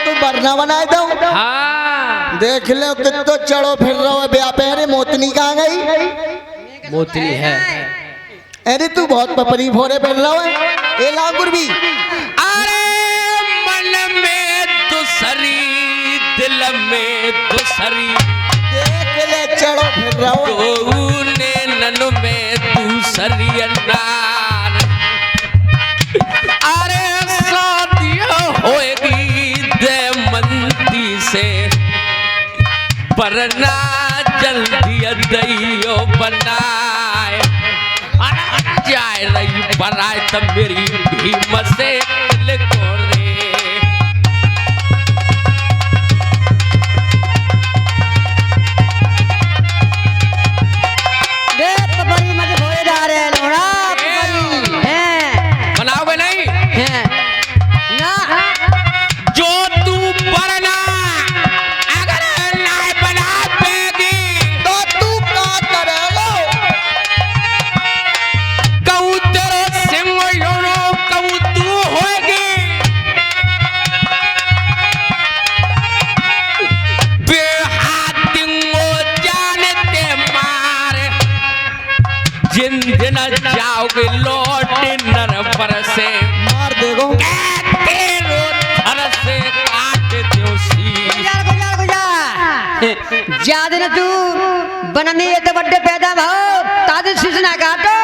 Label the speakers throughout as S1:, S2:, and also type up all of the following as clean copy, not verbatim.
S1: तू वरना बनाए दो।
S2: हाँ
S1: देख लो कितो चढ़ो फिर रहो है ब्याह पे। अरे मोतनी कहाँ गई?
S2: मोतनी है।
S1: अरे तू बहुत पपरी फोरे फिर रहो है। ए लांगुर भी
S2: अरे मन में दूसरी दिल में दूसरी
S1: देख ले चढ़ो फिर रहो
S2: ने नन में दूसरी अनार। अरे शादियां होएगी देमंती से परना जल्दी दैयो बनाए। जाए रही बनाए तब मेरी भीम से लिखो रे। बनाओगे नहीं
S1: ना
S2: जो तू वरना अगर नहीं बना पेगी
S1: तो तू क्या करेगा?
S2: कहूँ तेरे सिंह योनो कहूँ तू होएगी बेहातिंगो जानते मारे। जिन दिन जाओगे लौट नर पर से
S1: मार देगो
S2: तेरो थर से काट दो सी।
S3: ज्यादा न तू बनने ये तो बड़े पैदा भाव ताजे शिशना काटो।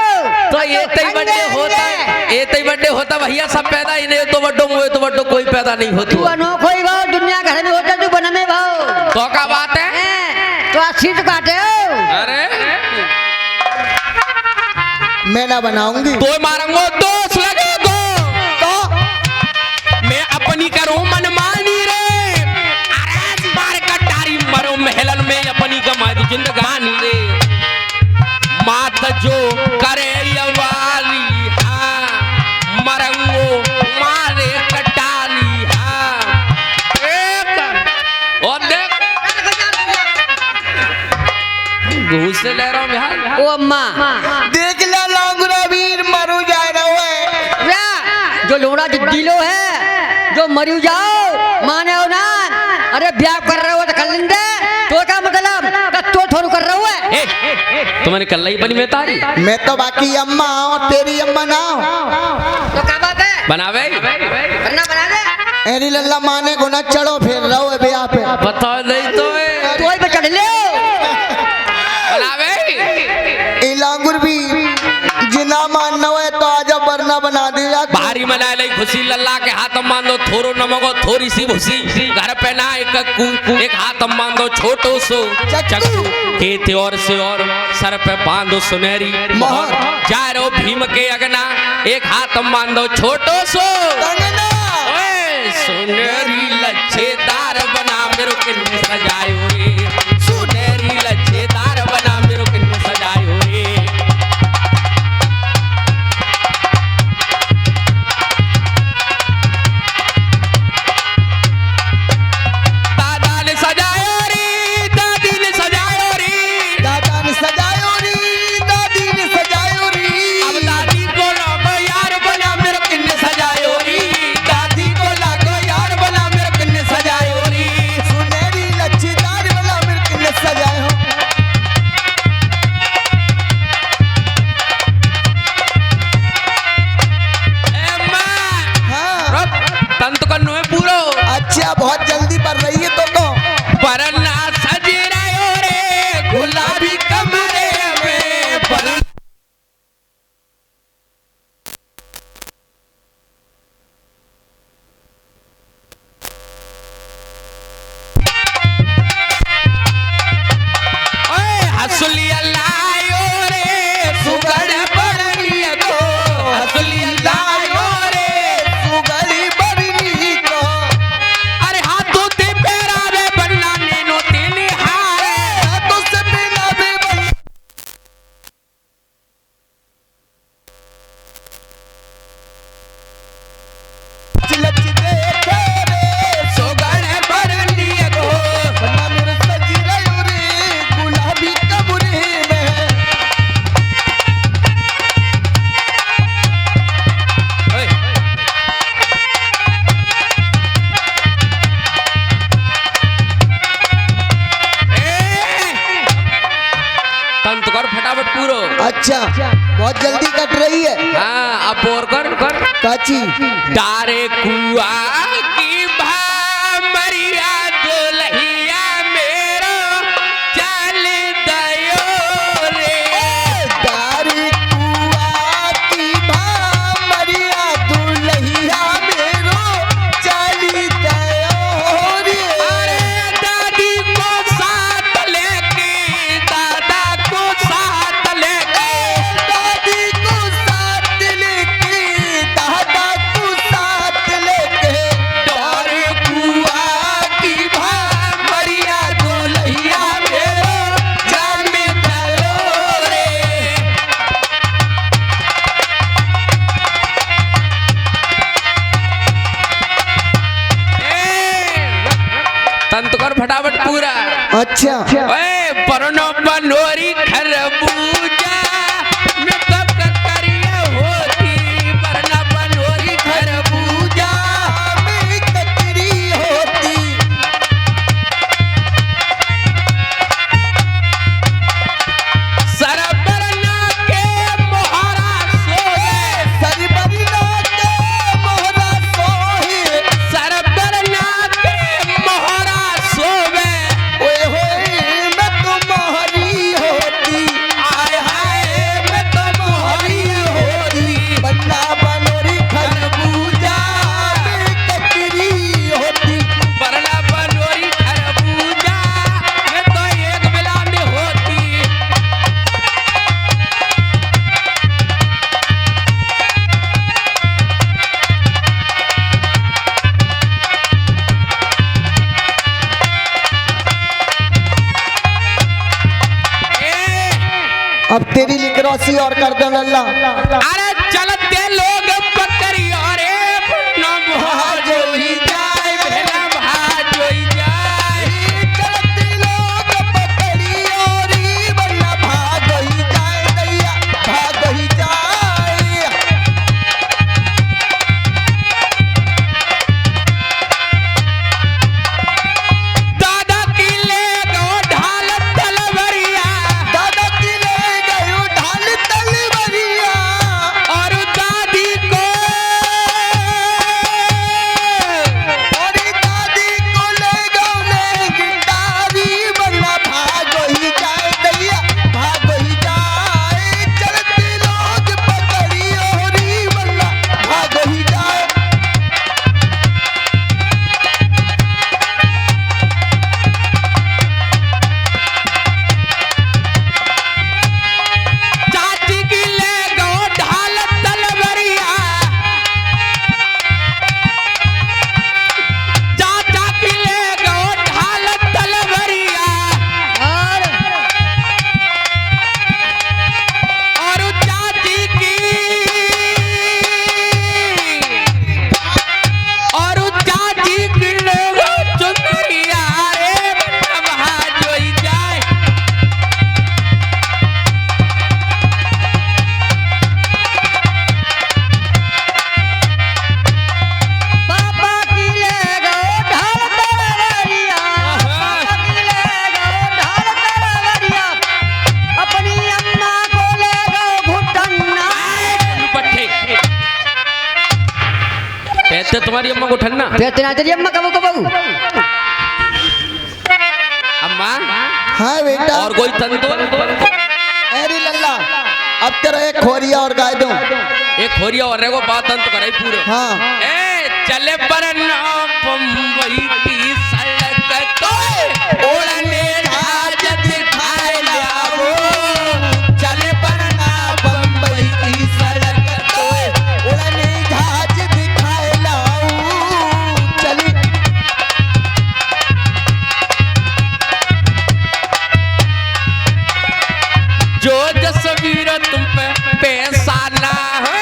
S2: तो ये तई बर्थडे होता है, ये तई बर्थडे होता भैया सब पैदा इन्हें तो बड्डो मुझे तो बड्डो कोई पैदा नहीं होती।
S3: तू अनोखो ही भाव दुनिया घर में होता तू बनने भाव
S2: तो क्या बात है?
S3: तो आशीष काटे हो।
S2: अरे
S1: मैं ना बनाऊंगी
S2: तो मारूंगा दोस्त लगेगा तो मैं अपनी करूं मनमानी रे। अरे मार कटारी मरो महलन में अपनी कमाई जिंदगानी रे। मात जो करे यवारी हाँ मरंगो मारे कटारी हाँ। एक और देख घूस ले रहा हूँ बिहार।
S3: ओ अम्मा
S1: देख ले लांगुरा वीर मरू जा रहा है।
S3: जो लोड़ा दिलो है जो मरियो जाओ माने हो ना। अरे ब्याह कर रहे हो तो कर लेंगे तो क्या मतलब तो थोड़ा कर रहा है।
S2: तुम्हारी कल ही बनी में तारी
S1: मैं तो बाकी अम्मा हूँ तेरी अम्मा ना हूँ।
S3: तो क्या बात है
S2: बनावे
S3: बनना बना दे।
S1: एरी लल्ला माने गुना चढ़ो फिर रहो है ब्याह पे।
S2: बताओ नहीं तो
S3: तो ही पे चढ़ ले
S2: बनावे
S1: ए लांगुर भी जिना मानना है तो आजा वरना बना दिया।
S2: भारी मनाए लाई खुशी लल्ला के हाथ मान दो थोरो नमको थोड़ी सी भूसी घर पे ना एक हाथ मान दो छोटो सो चक्कू खेते और से और सर पे बांधो सुनहरी मोहर। जा रो भीम के अगना एक हाथ मान दो छोटो सो ओए सुनहरी लच्छेदार बना मेरो किन्ने सजायो रे। सुनहरी लच्छेदार बना मेरो किन्ने सजायो रे। दादा ने सजायो रे दादी ने सजायो रे।
S1: दादा ने सजायो री दादी ने सजायो री।
S2: अब दादी को लागो यार बना मेरे किन्ने सजायो री। दादी को लागो यार बना मेरे किन्ने सजायो री।
S1: सुनहरी लच्छेदार वाला मेरे किन्ने सजायो।
S2: ए मां
S1: हाँ
S2: तंत कन्नो है पूरो
S1: अच्छा बहुत जल्दी पड़ रही है तो
S2: परना सज रहे रे गुलाबी कमरे में परना ओए हसुलिया लायो रे सुगड़ बड़िया को हसुलिया लायो रे
S1: सुगली बरनी को।
S2: अरे हाथों ते पैरा पूरो।
S1: अच्छा बहुत जल्दी कट रही है।
S2: हाँ अब और कर
S1: काची
S2: डारे कुआ की भामरिया दुल्हिया मेरो चल दयो रे।
S1: डारे कुआ की भामरिया दुल्हिया मेरो चली दयो रे।
S2: अरे दादी को साथ लेके दादा को साथ लेके
S1: दादी को साथ लेके दादा को साथ लेके
S2: डारे कुआ की भामरिया दुल्हिया मेरो चल दयो रे। तंत कर फटाफट पूरा।
S1: अच्छा
S2: ओए परनो बनोरी खरबूजा में कब ककरिया होती परना बनोरी खरबूजा।
S1: में ककरी होती
S2: सरबरना के मोहरा सोए
S1: सरबरना के मोहरा सोहे।
S2: सरबरना के मोहरा सोवे।
S1: ओए होए मैं तो मोहरी होती।
S2: आय हाय मैं तो मोहरी होती
S1: बन्ना बनोरी
S2: खरबूजा
S1: में ककरी होती।
S2: परना बनोरी खरबूजा में तो एक बेला में होती।
S1: अब तेरी लिकरोसी और कर दो लल्ला।
S2: अरे चलते लोग पकड़ी अरे न भाजोई जाए भेला भाजोई जाए।
S1: चलते लोग पकड़ी औरी बन्ना भाग ही जाए दैया भाग ही जाए।
S2: दादा की ले गो ढाल तलवरिया
S1: दादा की ले गयो ढाल तलवरिया।
S2: और दादी को
S1: और दादी को ले गयो ले गिटारी बन्ना भाग ही जाए दैया भाग ही जाए। चलते लोग पकड़ी औरी बन्ना भाग ही जाए।
S2: चाची की ले गो ढाल तलवरिया। चाचा की ले गो ढाल तलवरिया। और चाची की और चाची की ले गो चुनरिया रे भाजोई जाए।
S3: पापा की ले गो ढाल तलवरिया। पापा की ले गो ढाल तलवरिया। अपनी अम्मा को ले गो घुटन्ना।
S2: पट्टे कहते तुम्हारी अम्मा को ठन्ना।
S3: तेरा तेरी अम्मा कबू कबू
S2: अम्मा
S1: हाँ बेटा।
S2: और कोई तंतु
S1: अरे लल्ला अब तेरा एक खोरिया और गाय दूं।
S2: एक खोरिया और रेगो बात अंत कराई पूरे।
S1: हाँ
S2: ए चले पर ना बम्बई की सड़क तो उड़ने जहाज दिखाए लाओ। चले पर ना बम्बई की सड़क तो
S1: उड़ने जहाज दिखाए लाऊं। चली
S2: जो जसवीर तुम पे पैसा ना हो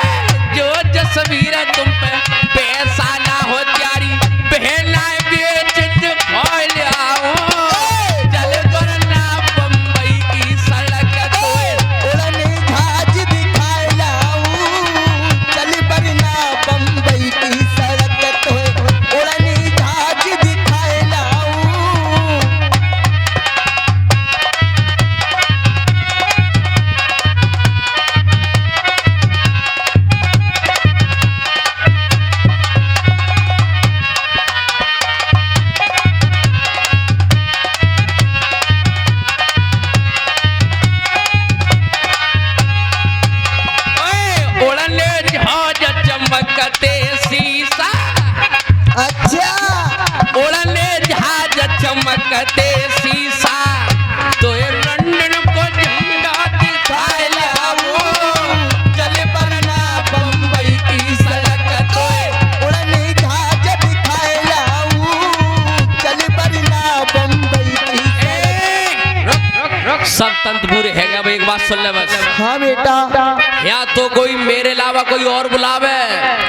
S2: जो जसवीर तुम पे पैसा ना हो प्यारी बहना बेच दिखाए लाओ। चल वरना बम्बई की सड़क तो
S1: उड़ने जहाज दिखाए लाऊं। चली बरना बम्बई की सड़क तो उड़ने जहाज दिखाए लाऊं।
S2: सलकते शीशा तो ये लंदन को झंडा दिखाए लाऊं
S1: चल बरना बम्बई की सड़क तो उड़ने जहाज दिखाए लाऊं चल बरना बम्बई की
S2: सब तंतपुर है क्या भाई? एक बात सुन ले बस।
S1: हाँ बेटा
S2: यहाँ तो कोई मेरे अलावा कोई और बुलावे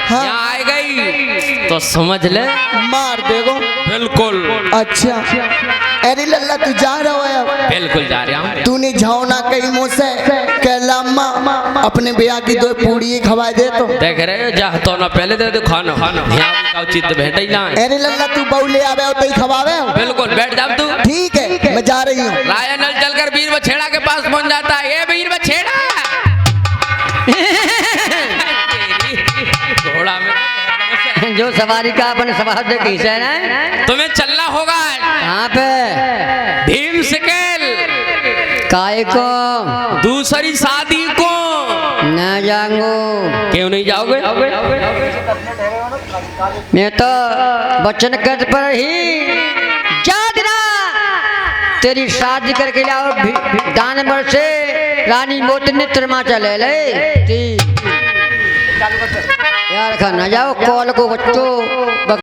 S1: हाँ।
S2: यहाँ आए गई तो समझ ले
S1: मार देगो।
S2: बिल्कुल
S1: अच्छा अरे लल्ला तू जा रहा है अब?
S2: बिल्कुल जा रहा हूँ।
S1: तूने झाओ ना कही मुझसे कहला अम्मा अपने भैया की दो पूड़ी खवाए दे तो
S2: देख रहे हो जा तो ना पहले दे दो खाना यहाँ का चित्त भेट ही ना।
S1: अरे लल्ला तू बहु ले आवे हो तो ही खवावे हो।
S2: बिल्कुल बैठ जा तू।
S1: ठीक है मैं जा रही हूँ।
S2: राजा नल चलकर वीर बछेड़ा के पास पहुंच जाता है। ये वीर बछेड़ा घोड़ा में
S3: जो सवारी का अपन सवार से खींचा है ना,
S2: तुम्हें चलना होगा।
S3: कहाँ पे?
S2: भीम सिकेल
S3: काय को
S2: दूसरी शादी को
S3: न जाऊंगो।
S2: क्यों नहीं जाओगे?
S3: मैं तो बचन कर पर ही जा देना तेरी शादी करके लाओ दानवर से रानी मोतनी तिरमाचा ले ले। यार खा ना जाओ कॉल को बच्चों।